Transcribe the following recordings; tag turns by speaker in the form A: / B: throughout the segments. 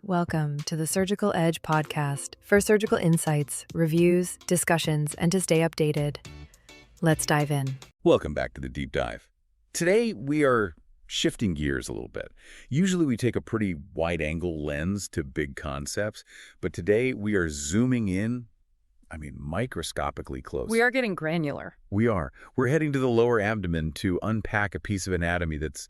A: Welcome to the Surgical Edge podcast for surgical insights, reviews, discussions, and to stay updated. Let's dive in.
B: Welcome back to the deep dive. Today, we are shifting gears a little bit. Usually, we take a pretty wide-angle lens to big concepts, but today we are zooming in, microscopically close.
C: We are getting granular.
B: We are. We're heading to the lower abdomen to unpack a piece of anatomy that's,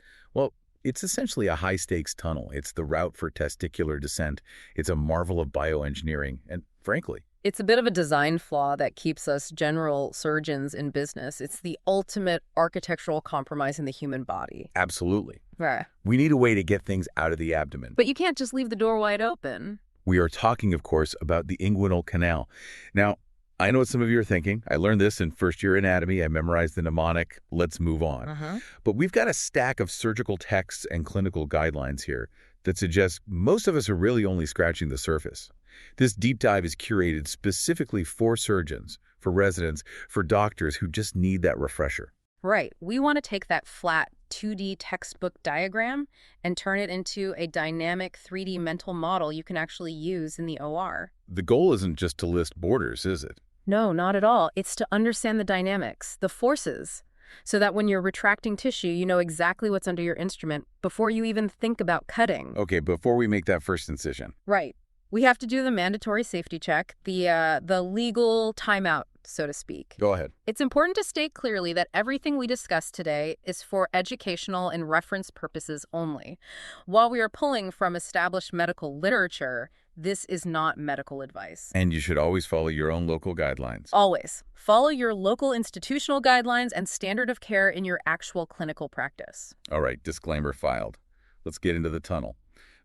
B: it's essentially a high-stakes tunnel. It's the route for testicular descent. It's a marvel of bioengineering, and frankly,
C: It's a bit of a design flaw that keeps us general surgeons in business. It's the ultimate architectural compromise in the human body.
B: absolutely.
C: Right.
B: We need a way to get things out of the abdomen.
C: But you can't just leave the door wide open.
B: We are talking, of course, about the inguinal canal. Now, I know what some of you are thinking. I learned this in first-year anatomy. I memorized the mnemonic. Let's move on. But we've got a stack of surgical texts and clinical guidelines here that suggest most of us are really only scratching the surface. This deep dive is curated specifically for surgeons, for residents, for doctors who just need that refresher.
C: Right. We want to take that flat 2D textbook diagram and turn it into a dynamic 3D mental model you can actually use in the OR.
B: The goal isn't just to list borders, is it?
C: No, not at all. It's to understand the dynamics, the forces, so that when you're retracting tissue, you know exactly what's under your instrument before you even think about cutting.
B: Okay, before we make that first incision.
C: Right. We have to do the mandatory safety check, the legal timeout, so to speak.
B: Go ahead.
C: It's important to state clearly that everything we discuss today is for educational and reference purposes only. While we are pulling from established medical literature, this is not medical advice.
B: And you should always follow your own local guidelines.
C: Always. Follow your local institutional guidelines and standard of care in your actual clinical practice.
B: All right, disclaimer filed. Let's get into the tunnel.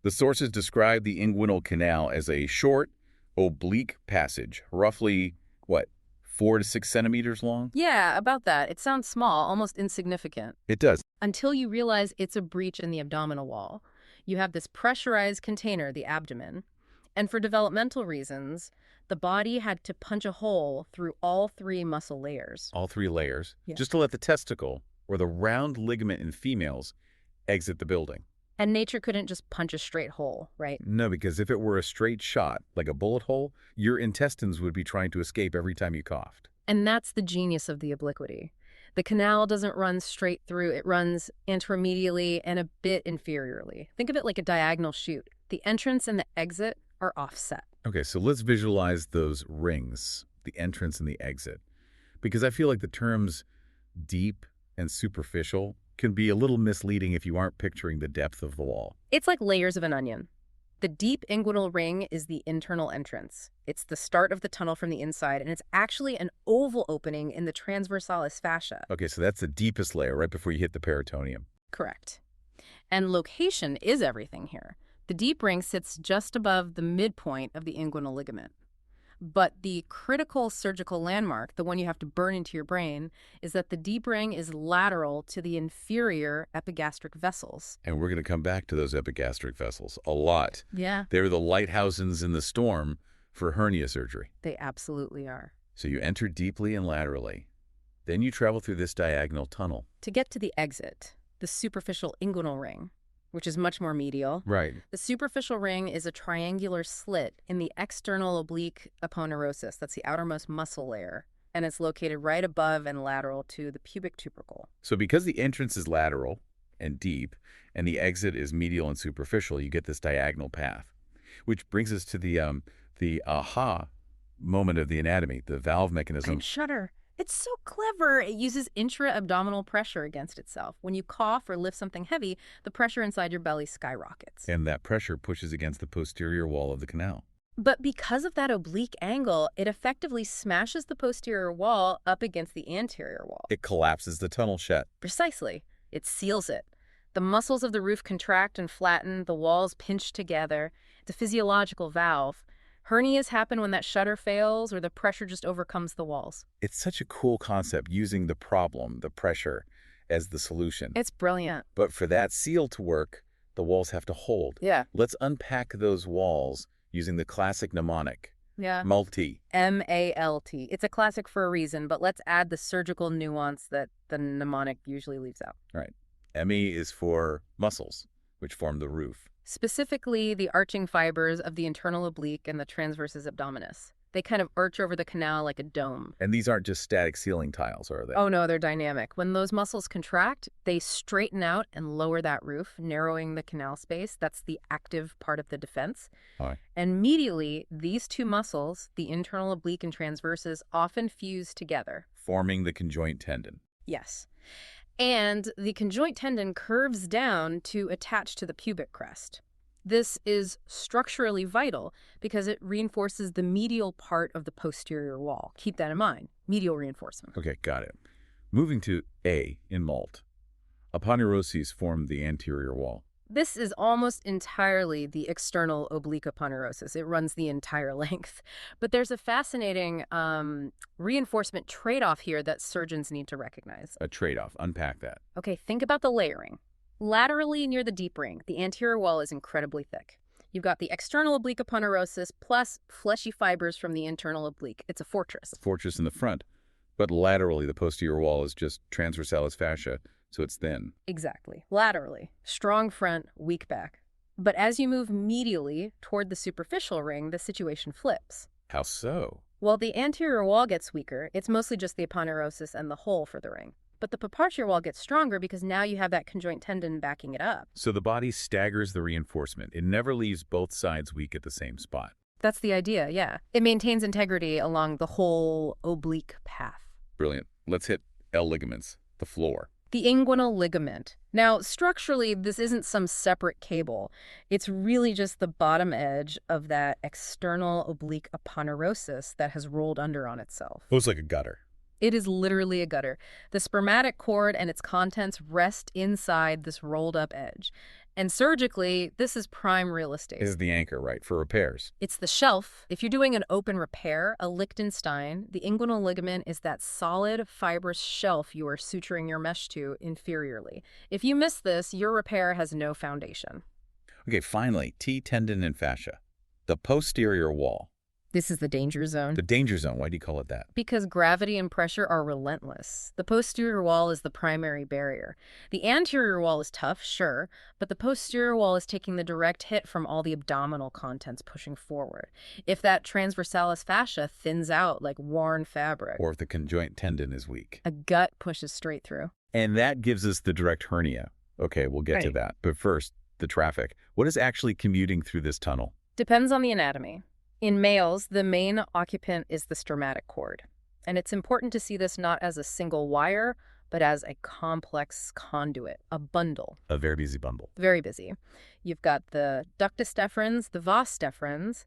B: The sources describe the inguinal canal as a short, oblique passage, roughly, 4 to 6 centimeters long?
C: Yeah, about that. It sounds small, almost insignificant.
B: It does.
C: Until you realize it's a breach in the abdominal wall. You have this pressurized container, the abdomen. And for developmental reasons, the body had to punch a hole through all 3 muscle layers.
B: All 3 layers,
C: Yeah.
B: just to let the testicle, or the round ligament in females, exit the building.
C: And nature couldn't just punch a straight hole, right?
B: No, because if it were a straight shot, like a bullet hole, your intestines would be trying to escape every time you coughed.
C: And that's the genius of the obliquity. The canal doesn't run straight through. It runs anteromedially and a bit inferiorly. Think of it like a diagonal chute. The entrance and the exit are offset.
B: Okay, so let's visualize those rings, the entrance and the exit. Because I feel like the terms deep and superficial can be a little misleading if you aren't picturing the depth of the wall.
C: It's like layers of an onion. The deep inguinal ring is the internal entrance. It's the start of the tunnel from the inside, and it's actually an oval opening in the transversalis fascia.
B: Okay, so that's the deepest layer right before you hit the peritoneum.
C: Correct. And location is everything here. The deep ring sits just above the midpoint of the inguinal ligament. But the critical surgical landmark, the one you have to burn into your brain, is that the deep ring is lateral to the inferior epigastric vessels.
B: And we're going to come back to those epigastric vessels a lot.
C: Yeah.
B: They're the lighthouses in the storm for hernia surgery.
C: They absolutely are.
B: So you enter deeply and laterally. Then you travel through this diagonal tunnel.
C: To get to the exit, the superficial inguinal ring, which is much more medial.
B: Right.
C: The superficial ring is a triangular slit in the external oblique aponeurosis. That's the outermost muscle layer. And it's located right above and lateral to the pubic tubercle.
B: So because the entrance is lateral and deep, and the exit is medial and superficial, you get this diagonal path. Which brings us to the aha moment of the anatomy, the valve mechanism.
C: And shudder. It's so clever. It uses intra-abdominal pressure against itself. When you cough or lift something heavy, the pressure inside your belly skyrockets.
B: And that pressure pushes against the posterior wall of the canal.
C: But because of that oblique angle, it effectively smashes the posterior wall up against the anterior wall.
B: It collapses the tunnel shut.
C: Precisely. It seals it. The muscles of the roof contract and flatten, the walls pinch together. It's a physiological valve. Hernias happen when that shutter fails or the pressure just overcomes the walls.
B: It's such a cool concept, using the problem, the pressure, as the solution.
C: It's brilliant.
B: But for that seal to work, the walls have to hold.
C: Yeah.
B: Let's unpack those walls using the classic mnemonic.
C: Yeah.
B: Multi.
C: M-A-L-T. It's a classic for a reason, but let's add the surgical nuance that the mnemonic usually leaves out.
B: Right. ME is for muscles, which form the roof.
C: specifically the arching fibers of the internal oblique and the transversus abdominis. They kind of arch over the canal like a dome.
B: And these aren't just static ceiling tiles, are they?
C: Oh no, they're dynamic. When those muscles contract, they straighten out and lower that roof, narrowing the canal space. That's the active part of the defense.
B: All right.
C: And medially, these two muscles, the internal oblique and transversus, often fuse together.
B: Forming the conjoint tendon.
C: Yes. And the conjoint tendon curves down to attach to the pubic crest. This is structurally vital because it reinforces the medial part of the posterior wall. Keep that in mind. Medial reinforcement.
B: Okay, got it. Moving to A in Malt. Aponeuroses form the anterior wall.
C: This is almost entirely the external oblique aponeurosis. It runs the entire length. But there's a fascinating reinforcement trade-off here that surgeons need to recognize.
B: A trade-off. Unpack that.
C: Okay, think about the layering. Laterally near the deep ring, the anterior wall is incredibly thick. You've got the external oblique aponeurosis plus fleshy fibers from the internal oblique. It's a fortress.
B: Fortress in the front. But laterally, the posterior wall is just transversalis fascia, so it's thin.
C: Exactly. Laterally. Strong front, weak back. But as you move medially toward the superficial ring, the situation flips.
B: How so?
C: While the anterior wall gets weaker, it's mostly just the aponeurosis and the hole for the ring. But the popartial wall gets stronger because now you have that conjoint tendon backing it up.
B: So the body staggers the reinforcement. It never leaves both sides weak at the same spot.
C: That's the idea, yeah. It maintains integrity along the whole oblique path.
B: Brilliant. Let's hit L ligaments, the floor.
C: The inguinal ligament. Now, structurally, this isn't some separate cable. It's really just the bottom edge of that external oblique aponeurosis that has rolled under on itself.
B: Looks like a gutter.
C: It is literally a gutter. The spermatic cord and its contents rest inside this rolled-up edge. And surgically, this is prime real estate.
B: This is the anchor, right, for repairs.
C: It's the shelf. If you're doing an open repair, a Liechtenstein, the inguinal ligament is that solid, fibrous shelf you are suturing your mesh to inferiorly. If you miss this, your repair has no foundation.
B: Okay, finally, T tendon and fascia. The posterior wall.
C: This is the danger zone.
B: The danger zone. Why do you call it that?
C: Because gravity and pressure are relentless. The posterior wall is the primary barrier. The anterior wall is tough, sure, but the posterior wall is taking the direct hit from all the abdominal contents pushing forward. If that transversalis fascia thins out like worn fabric,
B: Or if the conjoint tendon is weak.
C: a gut pushes straight through.
B: And that gives us the direct hernia. Okay, we'll get to
C: Right.
B: that. But first, the traffic. What is actually commuting through this tunnel?
C: Depends on the anatomy. In males, the main occupant is the spermatic cord. And it's important to see this not as a single wire, but as a complex conduit, a bundle.
B: A very busy bundle.
C: Very busy. You've got the ductus deferens, the vas deferens,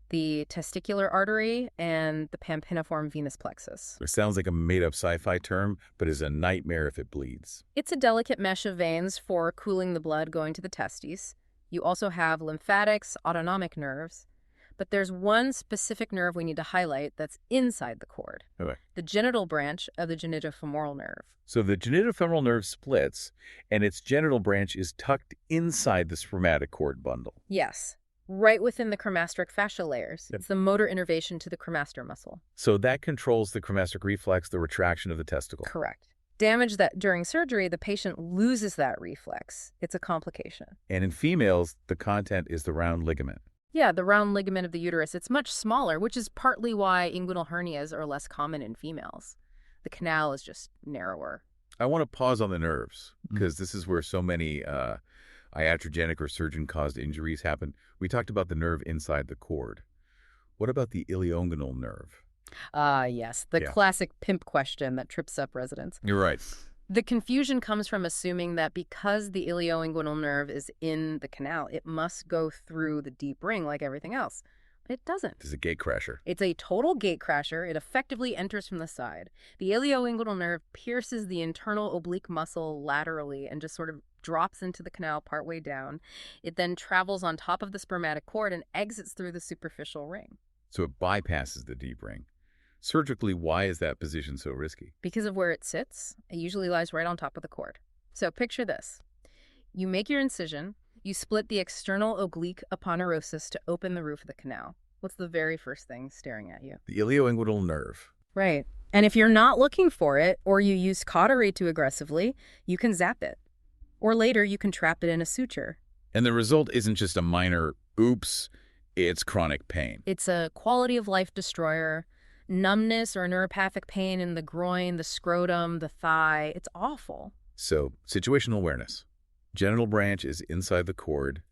C: the testicular artery, and the pampiniform venous plexus.
B: It sounds like a made-up sci-fi term, but is a nightmare if it bleeds.
C: It's a delicate mesh of veins for cooling the blood going to the testes. You also have lymphatics, autonomic nerves. But there's one specific nerve we need to highlight that's inside the cord.
B: Okay.
C: The genital branch of the genitofemoral nerve.
B: So the genitofemoral nerve splits, and its genital branch is tucked inside the spermatic cord bundle.
C: Yes, right within the cremastric fascia layers.
B: Yep.
C: It's the motor innervation to the cremaster muscle.
B: So that controls the cremastric reflex, the retraction of the testicle.
C: Correct. Damage that during surgery, the patient loses that reflex. It's a complication.
B: And in females, the content is the round ligament.
C: Yeah, the round ligament of the uterus. It's much smaller, which is partly why inguinal hernias are less common in females. The canal is just narrower.
B: I want to pause on the nerves, because this is where so many iatrogenic or surgeon-caused injuries happen. We talked about the nerve inside the cord. What about the ilioinguinal nerve?
C: Ah, yes, the
B: Yeah.
C: classic pimp question that trips up residents.
B: You're right.
C: The confusion comes from assuming that because the ilioinguinal nerve is in the canal, it must go through the deep ring like everything else. But it doesn't.
B: This is a gate crasher.
C: It's a total gate crasher. It effectively enters from the side. The ilioinguinal nerve pierces the internal oblique muscle laterally and just sort of drops into the canal partway down. It then travels on top of the spermatic cord and exits through the superficial ring.
B: So it bypasses the deep ring. Surgically, why is that position so risky?
C: Because of where it sits, it usually lies right on top of the cord. So picture this. You make your incision, you split the external oblique aponeurosis to open the roof of the canal. What's the very first thing staring at you?
B: The ilioinguinal nerve.
C: Right. And if you're not looking for it, or you use cautery too aggressively, you can zap it. Or later, you can trap it in a suture.
B: And the result isn't just a minor oops, it's chronic pain.
C: It's a quality of life destroyer. Numbness or neuropathic pain in the groin, the scrotum, the thigh. It's awful.
B: So, situational awareness. Genital branch is inside the cord.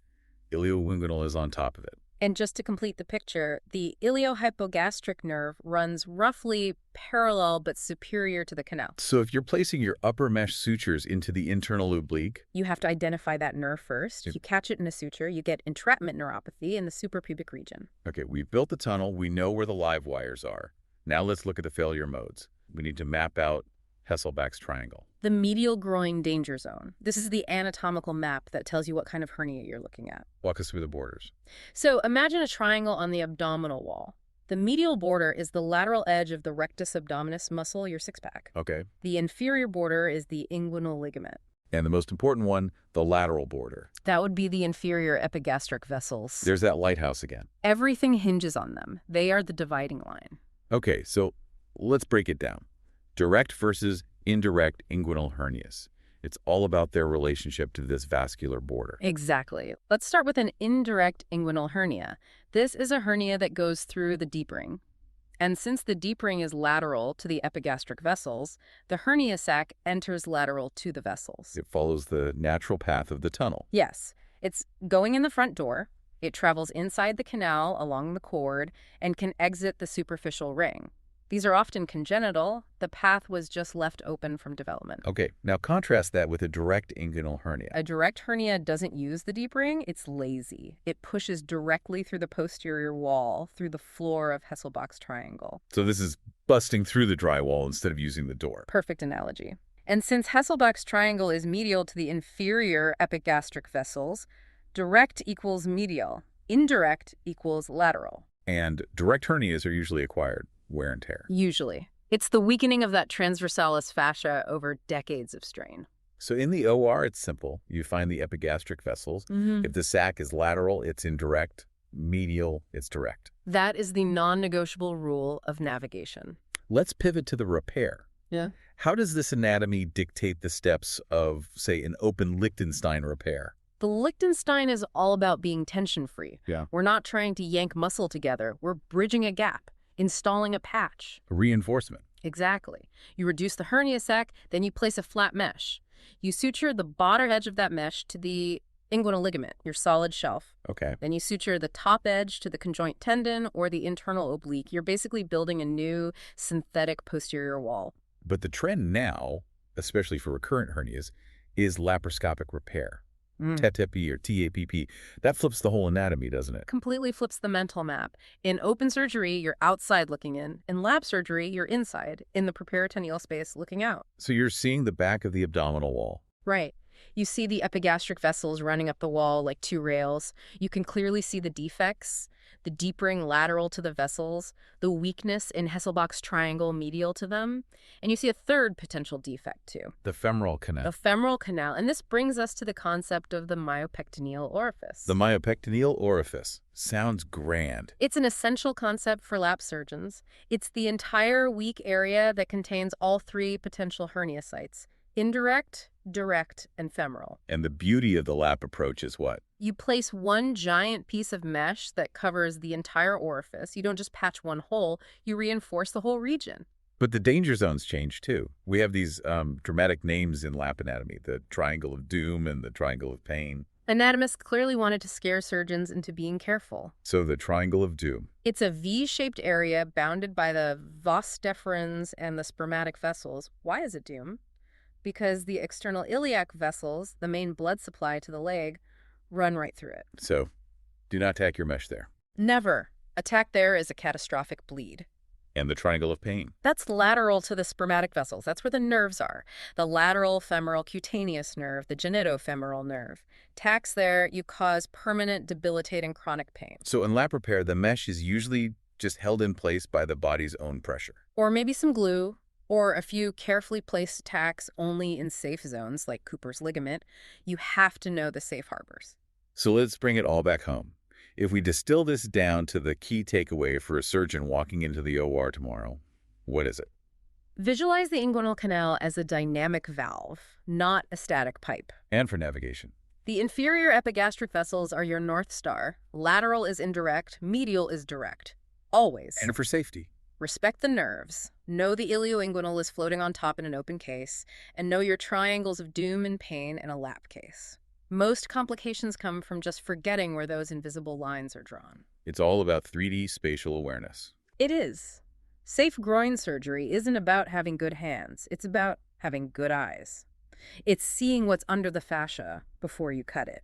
B: Ilioinguinal is on top of it.
C: And just to complete the picture, the iliohypogastric nerve runs roughly parallel but superior to the canal.
B: So if you're placing your upper mesh sutures into the internal oblique,
C: You have to identify that nerve first.
B: Yep.
C: You catch it in a suture, you get entrapment neuropathy in the suprapubic region.
B: okay, we've built the tunnel, we know where the live wires are. Now let's look at the failure modes. We need to map out Hasselbalch's triangle.
C: The medial groin danger zone. This is the anatomical map that tells you what kind of hernia you're looking at.
B: Walk us through the borders.
C: So imagine a triangle on the abdominal wall. The medial border is the lateral edge of the rectus abdominis muscle, your six-pack.
B: Okay.
C: The inferior border is the inguinal ligament.
B: And the most important one, the lateral border.
C: That would be the inferior epigastric vessels.
B: There's that lighthouse again.
C: Everything hinges on them. They are the dividing line.
B: Okay, so let's break it down. Direct versus indirect inguinal hernias. It's all about their relationship to this vascular border.
C: Exactly. Let's start with an indirect inguinal hernia. This is a hernia that goes through the deep ring. And since the deep ring is lateral to the epigastric vessels, the hernia sac enters lateral to the vessels.
B: It follows the natural path of the tunnel.
C: Yes, it's going in the front door. It travels inside the canal along the cord and can exit the superficial ring. These are often congenital. The path was just left open from development.
B: Okay, now contrast that with a direct inguinal hernia.
C: A direct hernia doesn't use the deep ring. It's lazy. It pushes directly through the posterior wall, through the floor of Hasselbalch's triangle.
B: So this is busting through the drywall instead of using the door.
C: Perfect analogy. And since Hasselbalch's triangle is medial to the inferior epigastric vessels, direct equals medial. Indirect equals lateral.
B: And direct hernias are usually acquired. Wear and tear.
C: Usually. It's the weakening of that transversalis fascia over decades of strain.
B: So in the OR, it's simple. You find the epigastric vessels. If the sac is lateral, it's indirect. Medial, it's direct.
C: That is the non-negotiable rule of navigation.
B: Let's pivot to the repair.
C: Yeah.
B: How does this anatomy dictate the steps of, say, an open Liechtenstein repair?
C: The Liechtenstein is all about being tension-free.
B: Yeah.
C: We're not trying to yank muscle together. We're bridging a gap, installing a patch.
B: Reinforcement.
C: Exactly. You reduce the hernia sac, then you place a flat mesh. You suture the bottom edge of that mesh to the inguinal ligament, your solid shelf.
B: Okay.
C: Then you suture the top edge to the conjoint tendon or the internal oblique. You're basically building a new synthetic posterior wall.
B: But the trend now, especially for recurrent hernias, is laparoscopic repair. TETP or TAPP. That flips the whole anatomy, doesn't it?
C: Completely flips the mental map. In open surgery, you're outside looking in. In lab surgery, you're inside, in the peritoneal space looking out.
B: So you're seeing the back of the abdominal wall.
C: Right. You see the epigastric vessels running up the wall like two rails. You can clearly see the defects, the deep ring lateral to the vessels, the weakness in Hasselbalch's triangle medial to them. And you see a third potential defect, too.
B: The femoral canal.
C: The femoral canal. And this brings us to the concept of the myopectoneal orifice.
B: The myopectoneal orifice. Sounds grand.
C: It's an essential concept for lap surgeons. It's the entire weak area that contains all three potential hernia sites: indirect, direct, and femoral.
B: And the beauty of the lap approach is what?
C: You place one giant piece of mesh that covers the entire orifice. You don't just patch one hole, you reinforce the whole region.
B: But the danger zones change too. We have these dramatic names in lap anatomy, the triangle of doom and the triangle of pain.
C: Anatomists clearly wanted to scare surgeons into being careful.
B: So the triangle of doom.
C: It's a V-shaped area bounded by the vas deferens and the spermatic vessels. Why is it doom? Because the external iliac vessels, the main blood supply to the leg, run right through it.
B: So do not tack your mesh there.
C: Never. Attack there is a catastrophic bleed.
B: And the triangle of pain.
C: That's lateral to the spermatic vessels. That's where the nerves are. The lateral femoral cutaneous nerve, the genitofemoral nerve. Tacks there, you cause permanent, debilitating chronic pain.
B: So in lap repair, the mesh is usually just held in place by the body's own pressure.
C: Or maybe some glue, or a few carefully placed tacks only in safe zones, like Cooper's ligament. You have to know the safe harbors.
B: So let's bring it all back home. If we distill this down to the key takeaway for a surgeon walking into the OR tomorrow, what is it?
C: Visualize the inguinal canal as a dynamic valve, not a static pipe.
B: And for navigation.
C: The inferior epigastric vessels are your North Star. Lateral is indirect, medial is direct. Always.
B: And for safety.
C: Respect the nerves. Know the ilioinguinal is floating on top in an open case, and know your triangles of doom and pain in a lap case. Most complications come from just forgetting where those invisible lines are drawn.
B: It's all about 3D spatial awareness.
C: It is. Safe groin surgery isn't about having good hands. It's about having good eyes. It's seeing what's under the fascia before you cut it.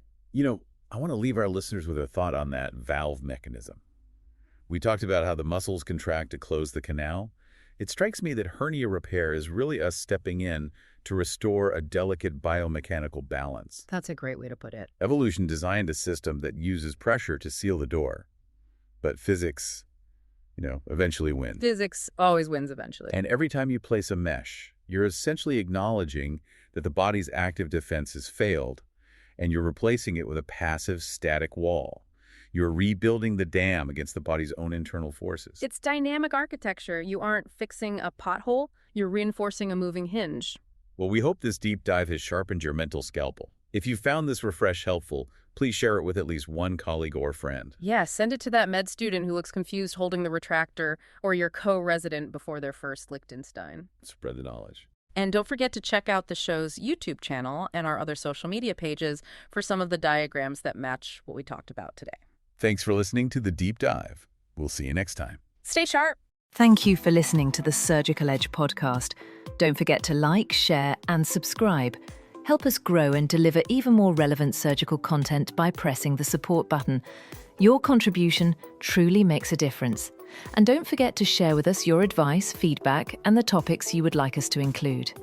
B: I want to leave our listeners with a thought on that valve mechanism. We talked about how the muscles contract to close the canal. It strikes me that hernia repair is really us stepping in to restore a delicate biomechanical balance.
C: That's a great way to put it.
B: Evolution designed a system that uses pressure to seal the door. But physics, eventually wins.
C: Physics always wins eventually.
B: And every time you place a mesh, you're essentially acknowledging that the body's active defense has failed, and you're replacing it with a passive, static wall. You're rebuilding the dam against the body's own internal forces.
C: It's dynamic architecture. You aren't fixing a pothole, you're reinforcing a moving hinge.
B: Well, we hope this deep dive has sharpened your mental scalpel. If you found this refresh helpful, please share it with at least one colleague or friend.
C: Yeah, send it to that med student who looks confused holding the retractor, or your co-resident before their first Liechtenstein.
B: Spread the knowledge.
C: And don't forget to check out the show's YouTube channel and our other social media pages for some of the diagrams that match what we talked about today.
B: Thanks for listening to The Deep Dive. We'll see you next time.
C: Stay sharp.
A: Thank you for listening to the Surgical Edge podcast. Don't forget to like, share, and subscribe. Help us grow and deliver even more relevant surgical content by pressing the support button. Your contribution truly makes a difference. And don't forget to share with us your advice, feedback, and the topics you would like us to include.